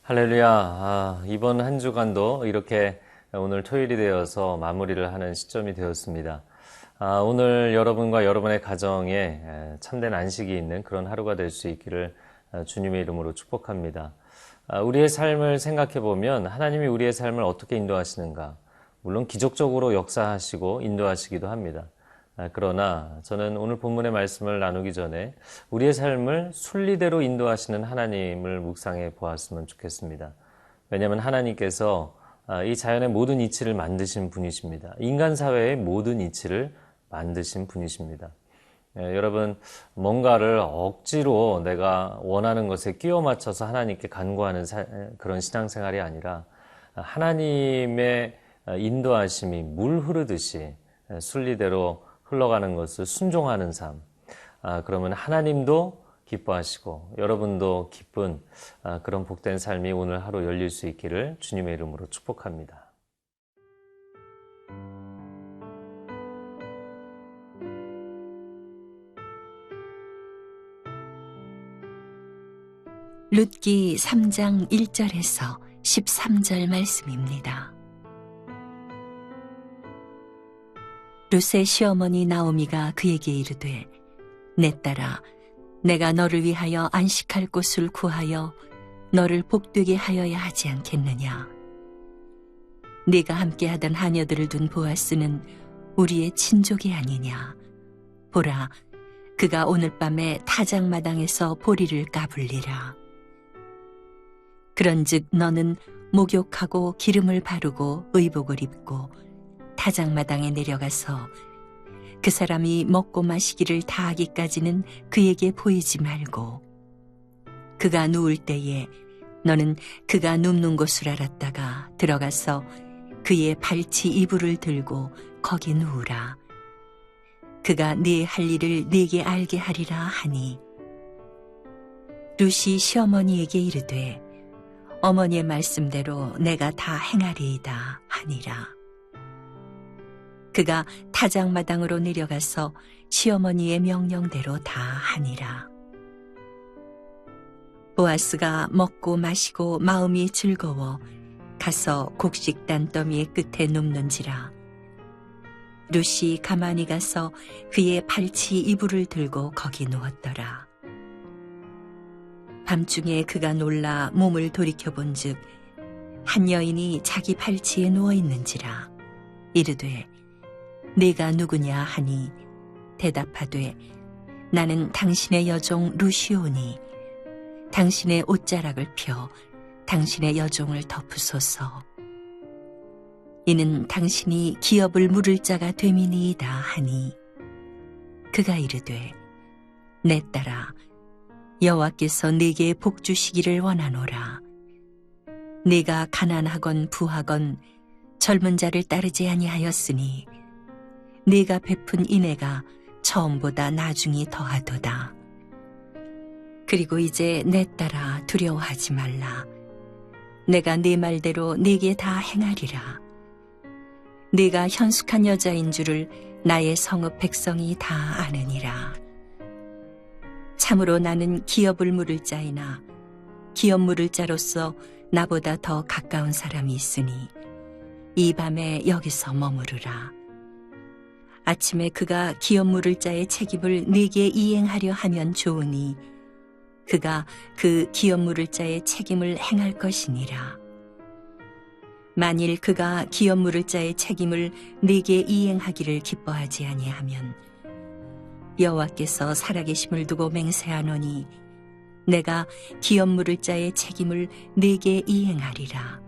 할렐루야. 이번 한 주간도 이렇게 오늘 토요일이 되어서 마무리를 하는 시점이 되었습니다. 오늘 여러분과 여러분의 가정에 참된 안식이 있는 그런 하루가 될 수 있기를 주님의 이름으로 축복합니다. 우리의 삶을 생각해 보면 하나님이 우리의 삶을 어떻게 인도하시는가? 물론 기적적으로 역사하시고 인도하시기도 합니다. 그러나 저는 오늘 본문의 말씀을 나누기 전에 우리의 삶을 순리대로 인도하시는 하나님을 묵상해 보았으면 좋겠습니다. 왜냐하면 하나님께서 이 자연의 모든 이치를 만드신 분이십니다. 인간 사회의 모든 이치를 만드신 분이십니다. 여러분, 뭔가를 억지로 내가 원하는 것에 끼워 맞춰서 하나님께 간구하는 그런 신앙생활이 아니라 하나님의 인도하심이 물 흐르듯이 순리대로 흘러가는 것을 순종하는 삶. 그러면 하나님도 기뻐하시고 여러분도 기쁜 그런 복된 삶이 오늘 하루 열릴 수 있기를 주님의 이름으로 축복합니다. 룻기 3장 1절에서 13절 말씀입니다. 룻의 시어머니 나오미가 그에게 이르되 내 딸아 내가 너를 위하여 안식할 곳을 구하여 너를 복되게 하여야 하지 않겠느냐. 네가 함께하던 하녀들을 둔 보아스는 우리의 친족이 아니냐. 보라 그가 오늘 밤에 타작마당에서 보리를 까불리라. 그런즉 너는 목욕하고 기름을 바르고 의복을 입고 타작마당에 내려가서 그 사람이 먹고 마시기를 다하기까지는 그에게 보이지 말고 그가 누울 때에 너는 그가 눕는 곳을 알았다가 들어가서 그의 발치 이불을 들고 거기 누우라. 그가 네 할 일을 네게 알게 하리라 하니 룻이 시어머니에게 이르되 어머니의 말씀대로 내가 다 행하리이다 하니라. 그가 타작마당으로 내려가서 시어머니의 명령대로 다 하니라. 보아스가 먹고 마시고 마음이 즐거워 가서 곡식 단더미의 끝에 눕는지라. 룻이 가만히 가서 그의 발치 이불을 들고 거기 누웠더라. 밤중에 그가 놀라 몸을 돌이켜본즉 한 여인이 자기 발치에 누워 있는지라. 이르되 네가 누구냐 하니 대답하되 나는 당신의 여종 룻이오니 당신의 옷자락을 펴 당신의 여종을 덮으소서. 이는 당신이 기업을 물을 자가 됨이니이다 하니 그가 이르되 내 딸아 여호와께서 네게 복 주시기를 원하노라. 네가 가난하건 부하건 젊은 자를 따르지 아니하였으니 네가 베푼 인애가 처음보다 나중이 더하도다. 그리고 이제 내 딸아 두려워하지 말라. 내가 네 말대로 네게 다 행하리라. 네가 현숙한 여자인 줄을 나의 성읍 백성이 다 아느니라. 참으로 나는 기업을 물을 자이나 기업 물을 자로서 나보다 더 가까운 사람이 있으니 이 밤에 여기서 머무르라. 아침에 그가 기업 물을 자의 책임을 네게 이행하려 하면 좋으니 그가 그 기업 물을 자의 책임을 행할 것이니라. 만일 그가 기업 물을 자의 책임을 네게 이행하기를 기뻐하지 아니하면 여호와께서 살아계심을 두고 맹세하노니 내가 기업 물을 자의 책임을 네게 이행하리라.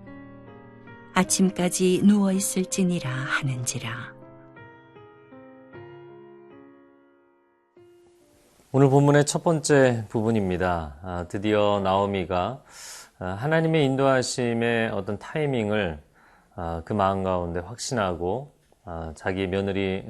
아침까지 누워 있을지니라 하는지라. 오늘 본문의 첫 번째 부분입니다. 드디어 나오미가 하나님의 인도하심의 어떤 타이밍을 그 마음 가운데 확신하고 자기 며느리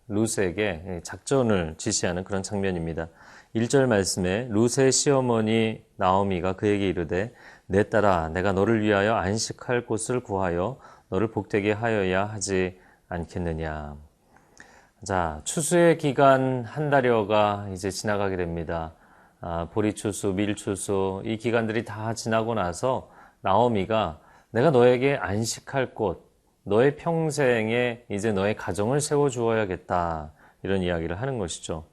룻에게 작전을 지시하는 그런 장면입니다. 1절 말씀에 룻의 시어머니 나오미가 그에게 이르되 내 딸아 내가 너를 위하여 안식할 곳을 구하여 너를 복되게 하여야 하지 않겠느냐. 자, 추수의 기간 한 달여가 이제 지나가게 됩니다. 보리추수, 밀추수 이 기간들이 다 지나고 나서 나오미가 내가 너에게 안식할 곳, 너의 평생에 이제 너의 가정을 세워주어야겠다. 이런 이야기를 하는 것이죠.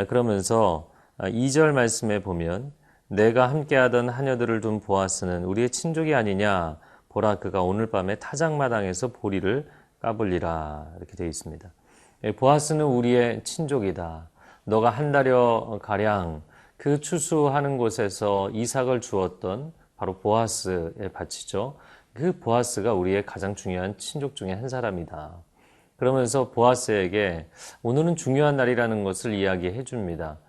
그러면서 2절 말씀에 보면 내가 함께하던 하녀들을 둔 보아스는 우리의 친족이 아니냐. 보라 그가 오늘 밤에 타작마당에서 보리를 까불리라. 이렇게 되어 있습니다. 보아스는 우리의 친족이다. 너가 한 달여 가량 그 추수하는 곳에서 이삭을 주었던 바로 보아스의 밭이죠. 그 보아스가 우리의 가장 중요한 친족 중에 한 사람이다. 그러면서 보아스에게 오늘은 중요한 날이라는 것을 이야기해 줍니다.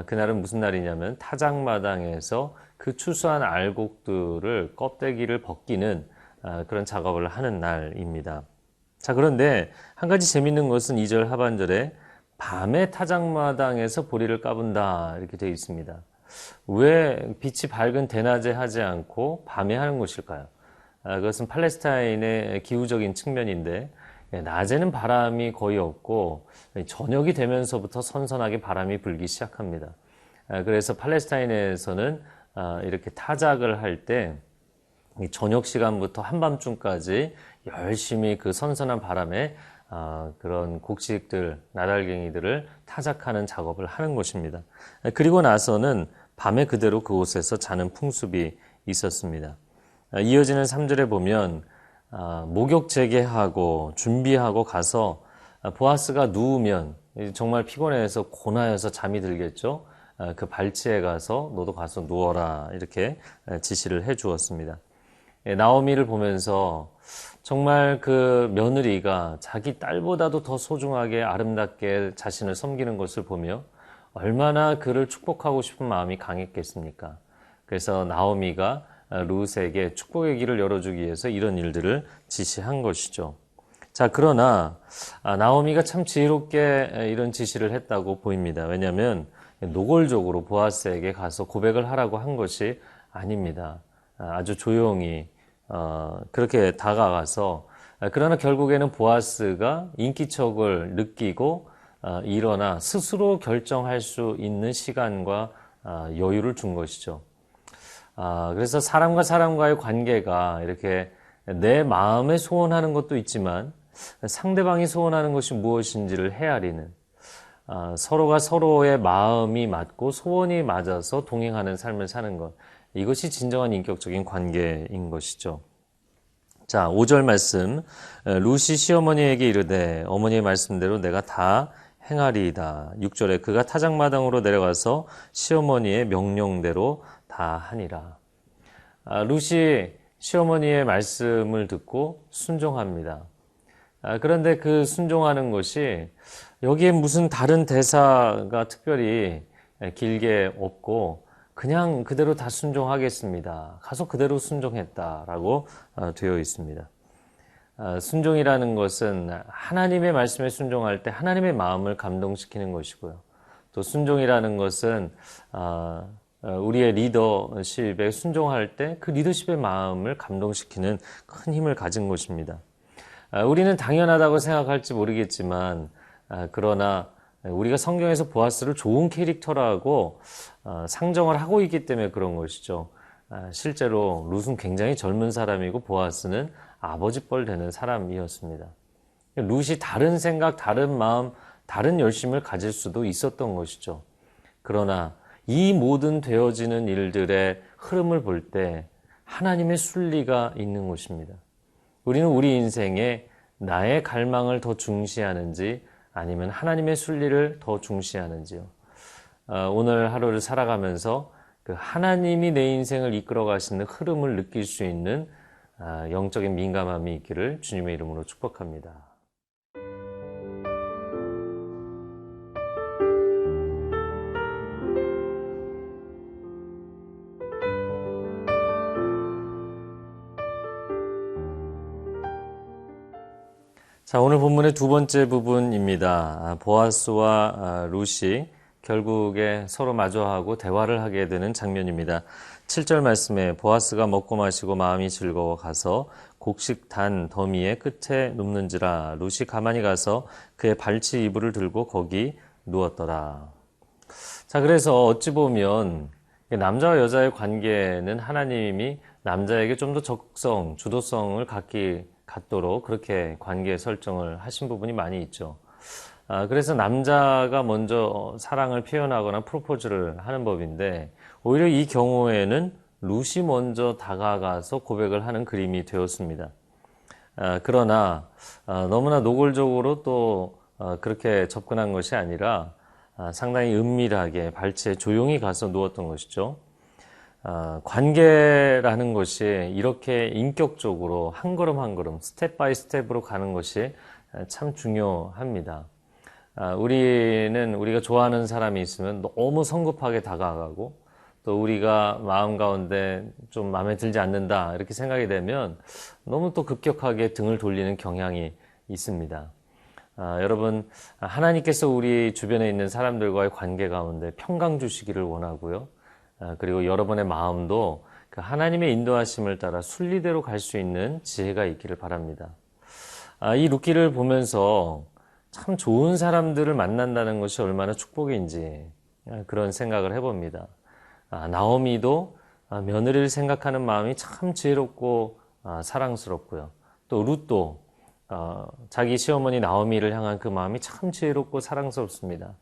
그날은 무슨 날이냐면 타작마당에서 그 추수한 알곡들을 껍데기를 벗기는 그런 작업을 하는 날입니다. 자, 그런데 한 가지 재밌는 것은 2절 하반절에 밤에 타작마당에서 보리를 까분다 이렇게 되어 있습니다. 왜 빛이 밝은 대낮에 하지 않고 밤에 하는 것일까요? 그것은 팔레스타인의 기후적인 측면인데 낮에는 바람이 거의 없고 저녁이 되면서부터 선선하게 바람이 불기 시작합니다. 그래서 팔레스타인에서는 이렇게 타작을 할 때 저녁 시간부터 한밤중까지 열심히 그 선선한 바람에 그런 곡식들, 나달갱이들을 타작하는 작업을 하는 것입니다. 그리고 나서는 밤에 그대로 그곳에서 자는 풍습이 있었습니다. 이어지는 3절에 보면 목욕 재개하고 준비하고 가서 보아스가 누우면 정말 피곤해서 고나여서 잠이 들겠죠. 그 발치에 가서 너도 가서 누워라 이렇게 지시를 해 주었습니다. 나오미를 보면서 정말 그 며느리가 자기 딸보다도 더 소중하게 아름답게 자신을 섬기는 것을 보며 얼마나 그를 축복하고 싶은 마음이 강했겠습니까? 그래서 나오미가 룻에게 축복의 길을 열어주기 위해서 이런 일들을 지시한 것이죠. 자, 그러나 나오미가 참 지혜롭게 이런 지시를 했다고 보입니다. 왜냐하면 노골적으로 보아스에게 가서 고백을 하라고 한 것이 아닙니다. 아주 조용히 그렇게 다가가서 그러나 결국에는 보아스가 인기척을 느끼고 일어나 스스로 결정할 수 있는 시간과 여유를 준 것이죠. 그래서 사람과 사람과의 관계가 이렇게 내 마음에 소원하는 것도 있지만 상대방이 소원하는 것이 무엇인지를 헤아리는 서로가 서로의 마음이 맞고 소원이 맞아서 동행하는 삶을 사는 것. 이것이 진정한 인격적인 관계인 것이죠. 자, 5절 말씀. 룻이 시어머니에게 이르되 어머니의 말씀대로 내가 다 행하리이다. 6절에 그가 타작마당으로 내려가서 시어머니의 명령대로 다 하니라. 룻이 시어머니의 말씀을 듣고 순종합니다. 그런데 그 순종하는 것이 여기에 무슨 다른 대사가 특별히 길게 없고 그냥 그대로 다 순종하겠습니다. 가서 그대로 순종했다라고 되어 있습니다. 순종이라는 것은 하나님의 말씀에 순종할 때 하나님의 마음을 감동시키는 것이고요. 또 순종이라는 것은 우리의 리더십에 순종할 때 그 리더십의 마음을 감동시키는 큰 힘을 가진 것입니다. 우리는 당연하다고 생각할지 모르겠지만 그러나 우리가 성경에서 보아스를 좋은 캐릭터라고 상정을 하고 있기 때문에 그런 것이죠. 실제로 룻은 굉장히 젊은 사람이고 보아스는 아버지뻘 되는 사람이었습니다. 룻이 다른 생각, 다른 마음, 다른 열심을 가질 수도 있었던 것이죠. 그러나 이 모든 되어지는 일들의 흐름을 볼 때 하나님의 순리가 있는 것입니다. 우리는 우리 인생에 나의 갈망을 더 중시하는지 아니면 하나님의 순리를 더 중시하는지요. 오늘 하루를 살아가면서 그 하나님이 내 인생을 이끌어 가시는 흐름을 느낄 수 있는 영적인 민감함이 있기를 주님의 이름으로 축복합니다. 자, 오늘 본문의 두 번째 부분입니다. 보아스와 룻이 결국에 서로 마주하고 대화를 하게 되는 장면입니다. 7절 말씀에 보아스가 먹고 마시고 마음이 즐거워 가서 곡식 단 더미의 끝에 눕는지라 룻이 가만히 가서 그의 발치 이불을 들고 거기 누웠더라. 자, 그래서 어찌 보면 남자와 여자의 관계는 하나님이 남자에게 좀 더 적극성, 주도성을 갖도록 그렇게 관계 설정을 하신 부분이 많이 있죠. 그래서 남자가 먼저 사랑을 표현하거나 프로포즈를 하는 법인데, 오히려 이 경우에는 룻이 먼저 다가가서 고백을 하는 그림이 되었습니다. 그러나 너무나 노골적으로 또 그렇게 접근한 것이 아니라 상당히 은밀하게 발치에 조용히 가서 누웠던 것이죠. 관계라는 것이 이렇게 인격적으로 한 걸음 한 걸음 스텝 바이 스텝으로 가는 것이 참 중요합니다. 우리가 좋아하는 사람이 있으면 너무 성급하게 다가가고, 또 우리가 마음 가운데 좀 마음에 들지 않는다 이렇게 생각이 되면 너무 또 급격하게 등을 돌리는 경향이 있습니다. 여러분, 하나님께서 우리 주변에 있는 사람들과의 관계 가운데 평강 주시기를 원하고요. 그리고 여러분의 마음도 그 하나님의 인도하심을 따라 순리대로 갈 수 있는 지혜가 있기를 바랍니다. 이 룻기를 보면서 참 좋은 사람들을 만난다는 것이 얼마나 축복인지 그런 생각을 해봅니다. 나오미도 며느리를 생각하는 마음이 참 지혜롭고 사랑스럽고요. 또 룻도 자기 시어머니 나오미를 향한 그 마음이 참 지혜롭고 사랑스럽습니다.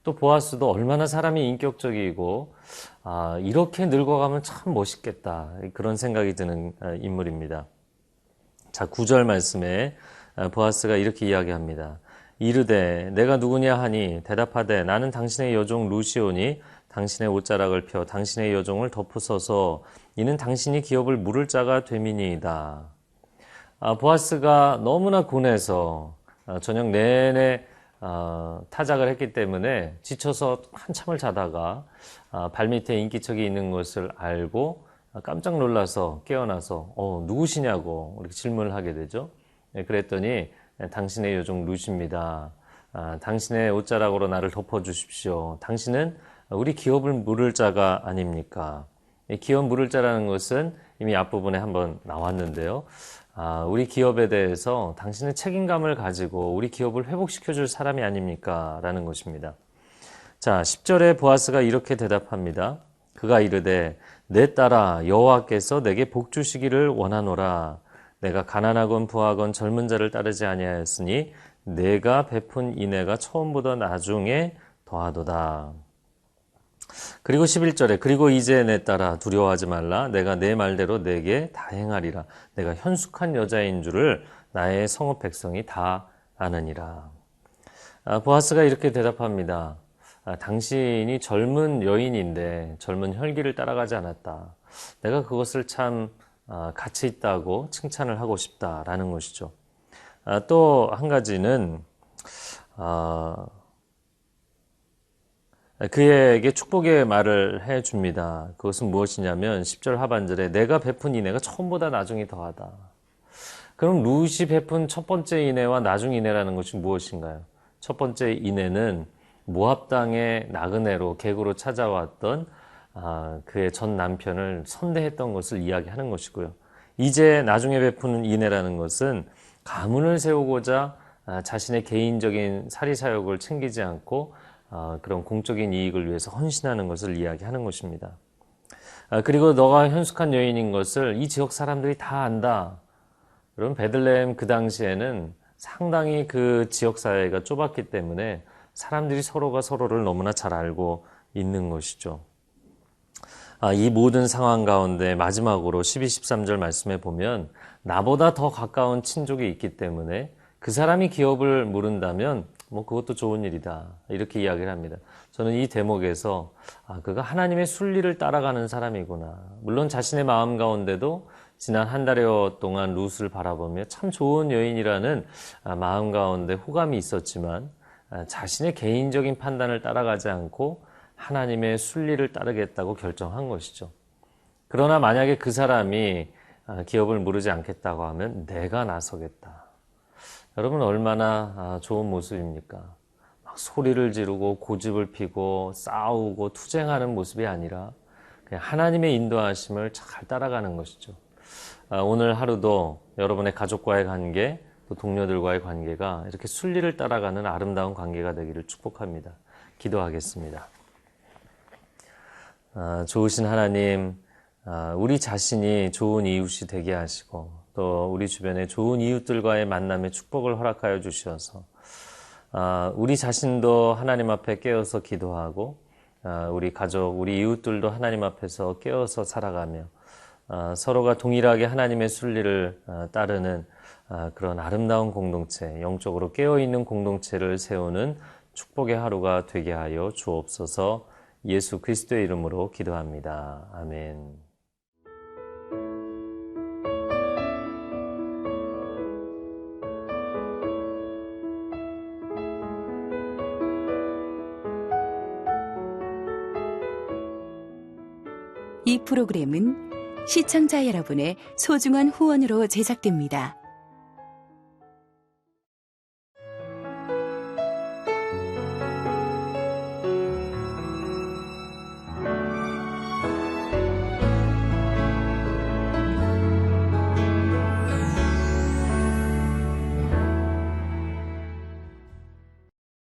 또 보아스도 얼마나 사람이 인격적이고 이렇게 늙어가면 참 멋있겠다, 그런 생각이 드는 인물입니다. 자, 9절 말씀에 보아스가 이렇게 이야기합니다. 이르되 내가 누구냐 하니 대답하되 나는 당신의 여종 룻이오니 당신의 옷자락을 펴 당신의 여종을 덮으소서. 이는 당신이 기업을 물을 자가 됨이니이다. 보아스가 너무나 고뇌해서 저녁 내내 타작을 했기 때문에 지쳐서 한참을 자다가 발밑에 인기척이 있는 것을 알고 깜짝 놀라서 깨어나서 누구시냐고 이렇게 질문을 하게 되죠. 그랬더니 당신의 여종 룻입니다. 당신의 옷자락으로 나를 덮어주십시오. 당신은 우리 기업을 물을 자가 아닙니까? 기업 물을 자라는 것은 이미 앞부분에 한번 나왔는데요. 우리 기업에 대해서 당신의 책임감을 가지고 우리 기업을 회복시켜줄 사람이 아닙니까? 라는 것입니다. 자, 10절에 보아스가 이렇게 대답합니다. 그가 이르되 내 딸아 여호와께서 내게 복 주시기를 원하노라. 내가 가난하건 부하건 젊은 자를 따르지 아니하였으니 내가 베푼 인애가 처음보다 나중에 더하도다. 그리고 11절에 그리고 이제 내 딸아 두려워하지 말라. 내가 내 말대로 내게 다 행하리라. 내가 현숙한 여자인 줄을 나의 성읍 백성이 다 아느니라. 보아스가 이렇게 대답합니다. 당신이 젊은 여인인데 젊은 혈기를 따라가지 않았다. 내가 그것을 참 가치 있다고 칭찬을 하고 싶다라는 것이죠. 또 한 가지는 그에게 축복의 말을 해줍니다. 그것은 무엇이냐면 10절 하반절에 내가 베푼 인애가 처음보다 나중이 더하다. 그럼 룻이 베푼 첫 번째 인애와 나중 인애라는 것이 무엇인가요? 첫 번째 인애는 모압 땅의 나그네로 객으로 찾아왔던 그의 전 남편을 선대했던 것을 이야기하는 것이고요. 이제 나중에 베푸는 인애라는 것은 가문을 세우고자 자신의 개인적인 사리사욕을 챙기지 않고 그런 공적인 이익을 위해서 헌신하는 것을 이야기하는 것입니다. 그리고 너가 현숙한 여인인 것을 이 지역 사람들이 다 안다. 그럼 베들레헴 그 당시에는 상당히 그 지역 사회가 좁았기 때문에 사람들이 서로가 서로를 너무나 잘 알고 있는 것이죠. 이 모든 상황 가운데 마지막으로 12, 13절 말씀에 보면 나보다 더 가까운 친족이 있기 때문에 그 사람이 기업을 물은다면 그것도 좋은 일이다. 이렇게 이야기를 합니다. 저는 이 대목에서 그가 하나님의 순리를 따라가는 사람이구나. 물론 자신의 마음 가운데도 지난 한 달여 동안 룻을 바라보며 참 좋은 여인이라는 마음 가운데 호감이 있었지만 자신의 개인적인 판단을 따라가지 않고 하나님의 순리를 따르겠다고 결정한 것이죠. 그러나 만약에 그 사람이 기업을 물으지 않겠다고 하면 내가 나서겠다. 여러분 얼마나 좋은 모습입니까? 막 소리를 지르고 고집을 피고 싸우고 투쟁하는 모습이 아니라 그냥 하나님의 인도하심을 잘 따라가는 것이죠. 오늘 하루도 여러분의 가족과의 관계, 또 동료들과의 관계가 이렇게 순리를 따라가는 아름다운 관계가 되기를 축복합니다. 기도하겠습니다. 좋으신 하나님, 우리 자신이 좋은 이웃이 되게 하시고 또 우리 주변의 좋은 이웃들과의 만남의 축복을 허락하여 주셔서 우리 자신도 하나님 앞에 깨어서 기도하고 우리 가족, 우리 이웃들도 하나님 앞에서 깨어서 살아가며 서로가 동일하게 하나님의 순리를 따르는 그런 아름다운 공동체, 영적으로 깨어있는 공동체를 세우는 축복의 하루가 되게 하여 주옵소서. 예수 그리스도의 이름으로 기도합니다. 아멘. 이 프로그램은 시청자 여러분의 소중한 후원으로 제작됩니다.